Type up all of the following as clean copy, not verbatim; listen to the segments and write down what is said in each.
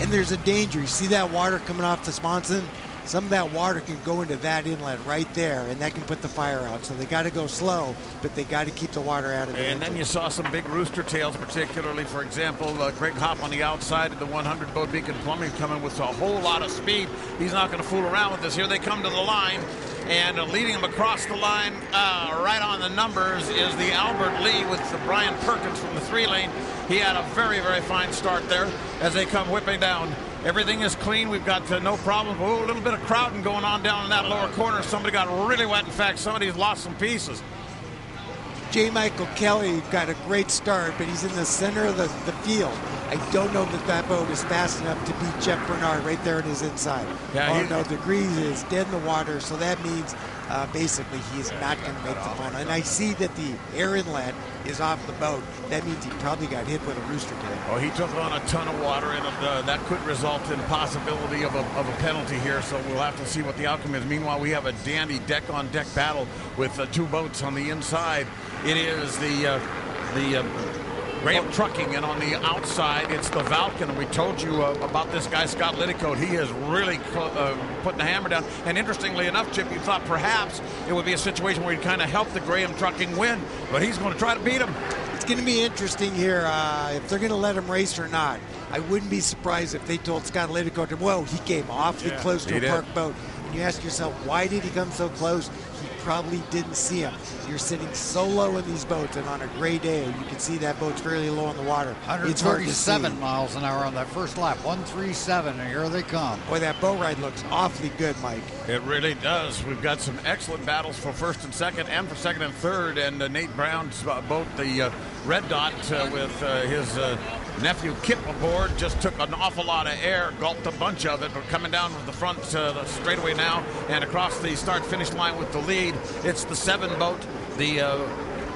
and there's a danger. You see that water coming off the sponson? Some of that water can go into that inlet right there, and that can put the fire out. So they got to go slow, but they got to keep the water out of the engine. Then you saw some big rooster tails, particularly, for example, Greg Hopp on the outside of the 100 boat Beacon Plumbing coming with a whole lot of speed. He's not going to fool around with this. Here they come to the line, and leading them across the line right on the numbers is the Albert Lee with the Brian Perkins from the 3-lane. He had a very, very fine start there as they come whipping down. Everything is clean. We've got no problem. Oh, a little bit of crowding going on down in that lower corner. Somebody got really wet. In fact, somebody's lost some pieces. J. Michael Kelly got a great start, but he's in the center of the field. I don't know that that boat is fast enough to beat Jeff Bernard right there in his inside. Yeah, no, the Grease is dead in the water, so that means basically he's not going to make the final. And I see that the air inlet is off the boat. That means he probably got hit with a rooster tail. Oh, he took on a ton of water, and that could result in possibility of a penalty here, so we'll have to see what the outcome is. Meanwhile, we have a dandy deck-on-deck battle with two boats on the inside. It is the Graham Trucking, and on the outside, it's the Valken. We told you about this guy, Scott Liddicoat. He is really putting the hammer down. And interestingly enough, Chip, you thought perhaps it would be a situation where he'd kind of help the Graham Trucking win, but he's going to try to beat him. It's going to be interesting here if they're going to let him race or not. I wouldn't be surprised if they told Scott Liddicoat, whoa, he came awfully close to a park boat. And you ask yourself, why did he come so close? He probably didn't see him. You're sitting so low in these boats, and on a gray day, you can see that boat's fairly low in the water. 137 miles an hour on that first lap. 137, and here they come. Boy, that boat ride looks awfully good, Mike. It really does. We've got some excellent battles for first and second, and for second and third. And Nate Brown's boat, the Red Dot, with his nephew Kip aboard, just took an awful lot of air, gulped a bunch of it, but coming down with the front straightaway now and across the start-finish line with the lead. It's the 7 boat, the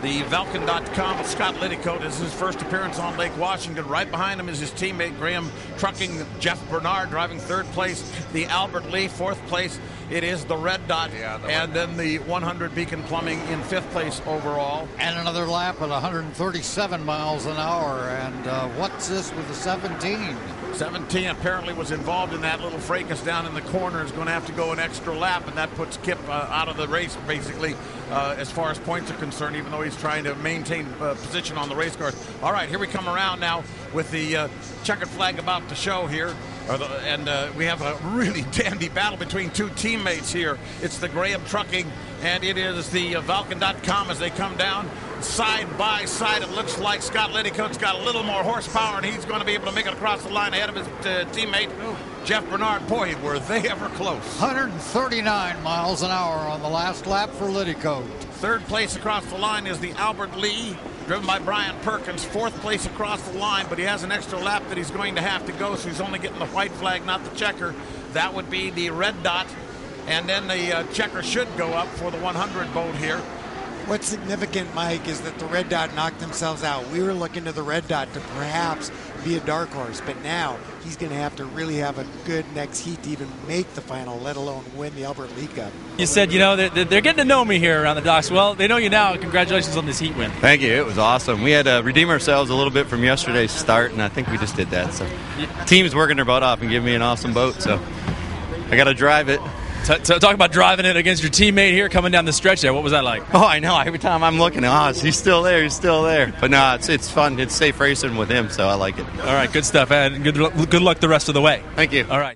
Valken.com. Scott Liddicoat is his first appearance on Lake Washington. Right behind him is his teammate Graham Trucking, Jeff Bernard driving 3rd place. The Albert Lee 4th place. It is the Red Dot, and then the 100 Beacon Plumbing in 5th place overall. And another lap at 137 miles an hour. And what's this with the 17? 17 apparently was involved in that little fracas down in the corner. Is going to have to go an extra lap, and that puts Kip out of the race, basically, as far as points are concerned, even though he's trying to maintain position on the race cars. All right, here we come around now with the checkered flag about to show here. We have a really dandy battle between two teammates here. It's the Graham Trucking, and it is the Valken.com as they come down side by side. It looks like Scott Liddicoat's got a little more horsepower, and he's going to be able to make it across the line ahead of his teammate, Jeff Bernard. Boy, were they ever close. 139 miles an hour on the last lap for Liddicoat. 3rd place across the line is the Albert Lee, driven by Brian Perkins. 4th place across the line, but he has an extra lap that he's going to have to go, so he's only getting the white flag, not the checker. That would be the Red Dot, and then the checker should go up for the 100 boat here. What's significant, Mike, is that the Red Dot knocked themselves out. We were looking to the Red Dot to perhaps be a dark horse, but now he's going to have to really have a good next heat to even make the final, let alone win the Albert Lee Cup. You said, they're getting to know me here around the docks. Well, they know you now. Congratulations on this heat win. Thank you. It was awesome. We had to redeem ourselves a little bit from yesterday's start, and I think we just did that. So, team's working their butt off and giving me an awesome boat, so I got to drive it. Talk about driving it against your teammate here coming down the stretch there. What was that like? Oh, I know. Every time I'm looking, he's still there. He's still there. But no, it's fun. It's safe racing with him, so I like it. All right, good stuff. And good luck the rest of the way. Thank you. All right.